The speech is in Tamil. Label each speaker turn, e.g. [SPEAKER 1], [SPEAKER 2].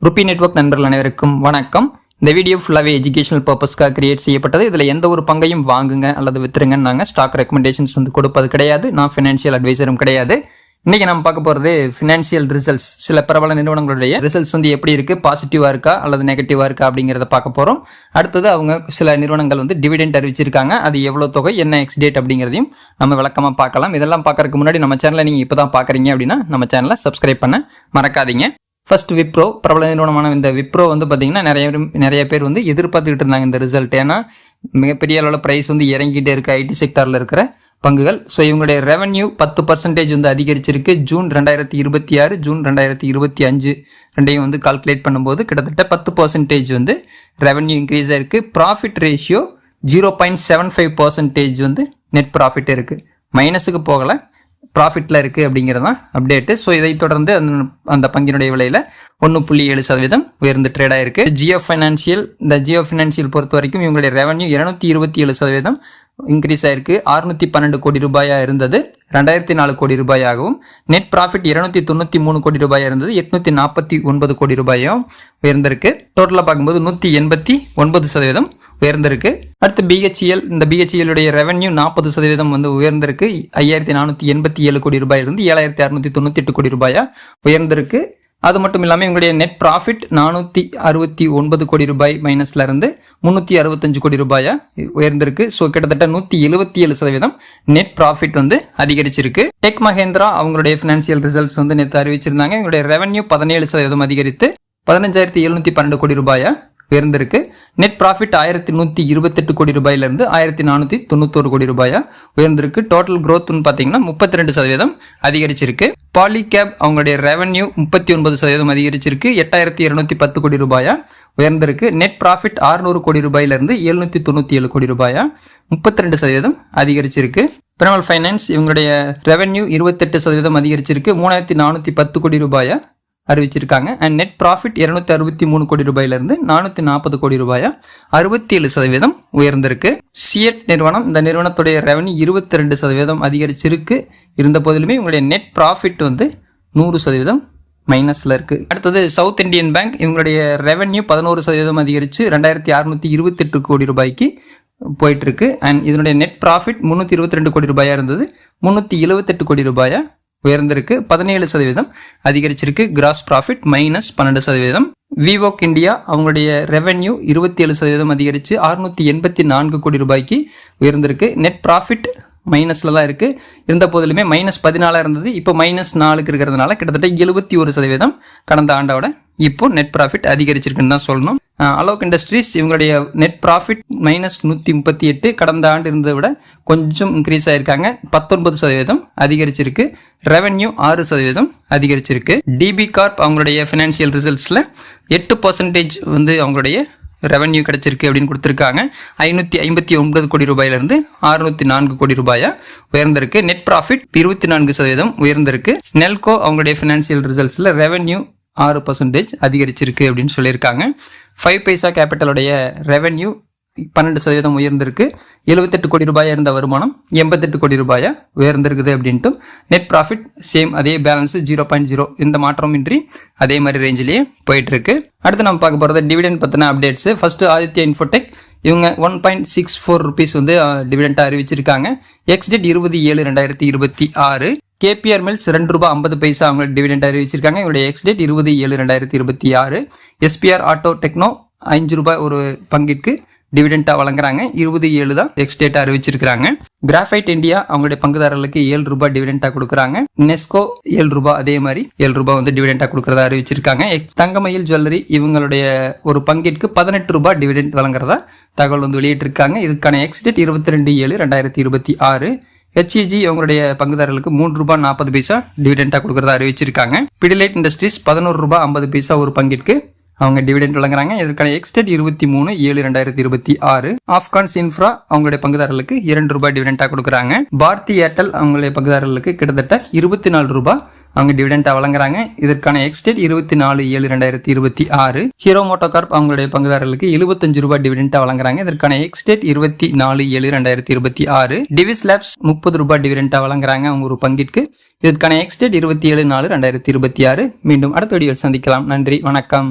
[SPEAKER 1] ருபி நெட்வொர்க் நண்பர்கள் அனைவருக்கும் வணக்கம். இந்த வீடியோ ஃபுல்லாகவே எஜுகேஷனல் பர்பஸ்க்காக கிரியேட் செய்யப்பட்டது. இதில் எந்த ஒரு பங்கையும் வாங்குங்க அல்லது வித்துருங்கன்னு நாங்கள் ஸ்டாக் ரெக்கமெண்டேஷன்ஸ் கொடுப்பது கிடையாது. நான் ஃபினான்ஷியல் அட்வைசரும் கிடையாது. இன்றைக்கி நம்ம பார்க்க போகிறது ஃபினான்ஷியல் ரிசல்ட்ஸ். சில பிரபல நிறுவனங்களுடைய ரிசல்ட்ஸ் எப்படி இருக்குது, பாசிட்டிவாக இருக்கா அல்லது நெகட்டிவாக இருக்கா அப்படிங்கிறத பார்க்க போகிறோம். அடுத்தது அவங்க சில நிறுவனங்கள் டிவிடெண்ட் அறிவிச்சிருக்காங்க. அது எவ்வளோ தொகை, என்ன எக்ஸ் டேட் அப்படிங்கிறதையும் நம்ம விளக்கமாக பார்க்கலாம். இதெல்லாம் பார்க்கறதுக்கு முன்னாடி நம்ம சேனலை நீங்கள் இப்போ தான் பார்க்குறீங்க அப்படின்னா நம்ம சேனலை சப்ஸ்கிரைப் பண்ண மறக்காதீங்க. ஃபர்ஸ்ட் விப்ரோ, பிரபல நிறுவனமான இந்த விப்ரோ பார்த்தீங்கன்னா நிறைய பேர் எதிர்பார்த்துக்கிட்டு இருந்தாங்க இந்த ரிசல்ட். ஏன்னா மிகப்பெரிய அளவில் ப்ரைஸ் இறங்கிட்டே இருக்கு ஐடி செக்டாரில் இருக்கிற பங்குகள். ஸோ இவங்களுடைய ரெவன்யூ 10% அதிகரிச்சிருக்கு. ஜூன் 2026 ஜூன் 2025 ரெண்டையும் கால்குலேட் பண்ணும்போது கிட்டத்தட்ட 10% ரெவன்யூ இன்க்ரீஸ் ஆயிருக்கு. ப்ராஃபிட் ரேஷியோ 0.75% நெட் ப்ராஃபிட் இருக்குது. மைனஸுக்கு போகலை, ப்ராஃபிட்டில் இருக்குது அப்படிங்கிறது தான் அப்டேட்டு. ஸோ இதை தொடர்ந்து அந்த பங்கினுடைய விலையில் 1.7% உயர்ந்து ட்ரேட் ஆயிருக்கு. ஜியோ ஃபினான்ஷியல் பொறுத்த வரைக்கும் இவங்களுடைய ரெவன்யூ 227% இன்க்ரீஸ் ஆயிருக்கு. 612 கோடி ரூபாயாக இருந்தது 2004 கோடி ரூபாயாகவும், நெட் ப்ராஃபிட் 293 கோடி ரூபாயாக இருந்தது 849 கோடி ரூபாயும் உயர்ந்திருக்கு. டோட்டலாக பார்க்கும்போது 189% உயர்ந்திருக்கு. அடுத்து பிஹெச்இஎல், இந்த பிஹெச்இஎலுடைய ரெவன்யூ 40% உயர்ந்திருக்கு. 5487 கோடி ரூபாயிலிருந்து 7698 கோடி ரூபாயா உயர்ந்திருக்கு. அது மட்டும் இல்லாமல் இவங்களுடைய நெட் ப்ராஃபிட் 469 கோடி ரூபாய் மைனஸ்ல இருந்து 365 கோடி ரூபாயா உயர்ந்திருக்கு. ஸோ கிட்டத்தட்ட 177% நெட் ப்ராஃபிட் அதிகரிச்சிருக்கு. டெக் மஹேந்திரா அவங்களுடைய ஃபினான்ஷியல் ரிசல்ட்ஸ் நேற்று அறிவிச்சிருந்தாங்க. இவங்களுடைய ரெவன்யூ 17% அதிகரித்து 15712 கோடி ரூபாயா உயர்ந்திருக்கு. நெட் ப்ராஃபிட் 1128 கோடி ரூபாயிலிருந்து 1491 கோடி ரூபாயா உயர்ந்திருக்கு. டோட்டல் growth பார்த்தீங்கன்னா 32% அதிகரிச்சிருக்கு. பாலிகேப் அவங்களுடைய ரெவன்யூ 39% அதிகரிச்சிருக்கு. 8210 கோடி ரூபாயா உயர்ந்திருக்கு. நெட் ப்ராஃபிட் 600 கோடி ரூபாயிலிருந்து 797 கோடி ரூபாயா 32% அதிகரிச்சிருக்கு. பிரிமல் ஃபைனான்ஸ் இவங்களுடைய ரெவன்யூ 28% அதிகரிச்சிருக்கு. 3410 கோடி ரூபாயா அறிவிச்சிருக்காங்க. அண்ட் நெட் ப்ராஃபிட் 263 கோடி ரூபாயிலிருந்து 440 கோடி ரூபாயா 67% உயர்ந்திருக்கு. சிஎட் நிறுவனம், இந்த நிறுவனத்துடைய ரெவன்யூ 22% அதிகரிச்சிருக்கு. இருந்த போதிலுமே இவங்களுடைய நெட் ப்ராஃபிட் 100% மைனஸ்ல இருக்கு. அடுத்தது சவுத் இந்தியன் பேங்க், இவங்களுடைய ரெவன்யூ 11% அதிகரிச்சு 2628 கோடி ரூபாய்க்கு போயிட்டு இருக்கு. அண்ட் இதனுடைய நெட் ப்ராஃபிட் 322 கோடி ரூபாயா இருந்தது 378 கோடி ரூபாயா உயர்ந்திருக்கு. 17% அதிகரிச்சிருக்கு. Gross profit -12%. விவோக் இந்தியா அவங்களுடைய ரெவன்யூ 27% அதிகரிச்சு 684 கோடி ரூபாய்க்கு உயர்ந்திருக்கு. நெட் ப்ராஃபிட் மைனஸ்ல தான் இருக்கு. இருந்த போதிலுமே -14 இருந்தது, இப்போ -4 இருக்கிறதுனால கிட்டத்தட்ட 71% கடந்த ஆண்டோட இப்போ நெட் ப்ராஃபிட் அதிகரிச்சிருக்குன்னு தான் சொல்லணும். அலோக் இண்டஸ்ட்ரீஸ் இவங்களுடைய நெட் ப்ராஃபிட் -138 கடந்த ஆண்டு இருந்ததை விட கொஞ்சம் இன்க்ரீஸ் ஆயிருக்காங்க. 19% அதிகரிச்சிருக்கு. ரெவன்யூ 6% அதிகரிச்சிருக்கு. டிபி கார்ப் அவங்களுடைய ஃபினான்ஷியல் ரிசல்ட்ஸ்ல 8% அவங்களுடைய ரெவன்யூ கிடைச்சிருக்கு அப்படின்னு கொடுத்துருக்காங்க. 559 கோடி ரூபாயிலிருந்து 604 கோடி ரூபாயா உயர்ந்திருக்கு. Net profit 24% உயர்ந்திருக்கு. நெல்கோ அவங்களுடைய ஃபினான்ஷியல் ரிசல்ட்ஸ்ல ரெவன்யூ 6% அதிகரிச்சிருக்கு அப்படின்னு சொல்லியிருக்காங்க. 5 பைசா கேபிட்டலுடைய ரெவன்யூ 12% உயர்ந்திருக்கு. 78 கோடி ரூபாயா இருந்த வருமானம் 88 கோடி ரூபாயா உயர்ந்திருக்குது அப்படின்ட்டு. நெட் ப்ராஃபிட் சேம் அதே பேலன்ஸ் 0.0, எந்த மாற்றமும் இன்றி அதே மாதிரி ரேஞ்சிலேயே போயிட்டு இருக்கு. அடுத்து நம்ம பார்க்க போகிறது டிவிடெண்ட் பற்றின அப்டேட்ஸ். ஃபர்ஸ்ட் ஆதித்யா இன்ஃபோடெக், இவங்க 1.64 ருபீஸ் டிவிடெண்டாக அறிவிச்சிருக்காங்க. X date 20/7/2026. கேபிஆர் மில்ஸ் 2 ரூபாய் 50 பைசா அவங்க டிவிடெண்ட் அறிவிச்சிருக்காங்க. இவங்களுடைய ex date 20/7/2026. SPR Auto Techno 5 ரூபாய் ஒரு பங்கிற்கு டிவிடெண்டா வழங்குறாங்க. 27 தான் எக்ஸ் டேட்டா அறிவிச்சிருக்காங்க. கிராஃபைட் இந்தியா அவங்களுடைய பங்குதாரர்களுக்கு 7 ரூபாய் டிவிடெண்டா கொடுக்குறாங்க. நெஸ்கோ 7 ரூபாய், அதே மாதிரி 7 ரூபாய் டிவிடெண்டா கொடுக்கறதா அறிவிச்சிருக்காங்க. தங்கமயில் ஜுவல்லரி இவங்களுடைய ஒரு பங்கிற்கு 18 ரூபாய் டிவிடெண்ட் வழங்குறதா தகவல் வெளியிட்டிருக்காங்க. இதுக்கான எக்ஸ் டேட் 22/7/2026. ஹெச்இஜி அவங்களுடைய பங்குதாரர்களுக்கு 3 ரூபாய் 40 பைசா டிவிடெண்டா கொடுக்கறதா அறிவிச்சிருக்காங்க. பிடிலைட் இண்டஸ்ட்ரீஸ் 11 ரூபாய் 50 பைசா ஒரு பங்கிற்கு அவங்க டிவிடெண்ட் வழங்குறாங்க. இதற்கான எக்ஸ் டேட் 23/7/2026. ஆப்கான்ஸ் இன்ஃப்ரா அவங்களுடைய பங்குதாரர்களுக்கு 2 ரூபாய் டிவிடெண்டா கொடுக்குறாங்க. பாரதி ஏர்டெல் அவங்களுடைய பங்குதாரர்களுக்கு கிட்டத்தட்ட 24 ரூபாய் அவங்க டிவிடெண்டா வழங்குறாங்க. இதற்கான ex date 24/7/2026. Hero MotoCorp அவங்களுடைய பங்குதாரர்களுக்கு 75 ரூபாய் டிவிடெண்டா வழங்குறாங்க. இதற்கான எக்ஸ் டேட் 24/7/2026. டிவிஸ் லேப்ஸ் 30 ரூபாய் டிவிடெண்டா வழங்குறாங்க அவங்க ஒரு பங்கிற்கு. இதற்கான எக்ஸ் டேட் 27/4/2026. மீண்டும் அடுத்த வீடியோவில் சந்திக்கலாம். நன்றி, வணக்கம்.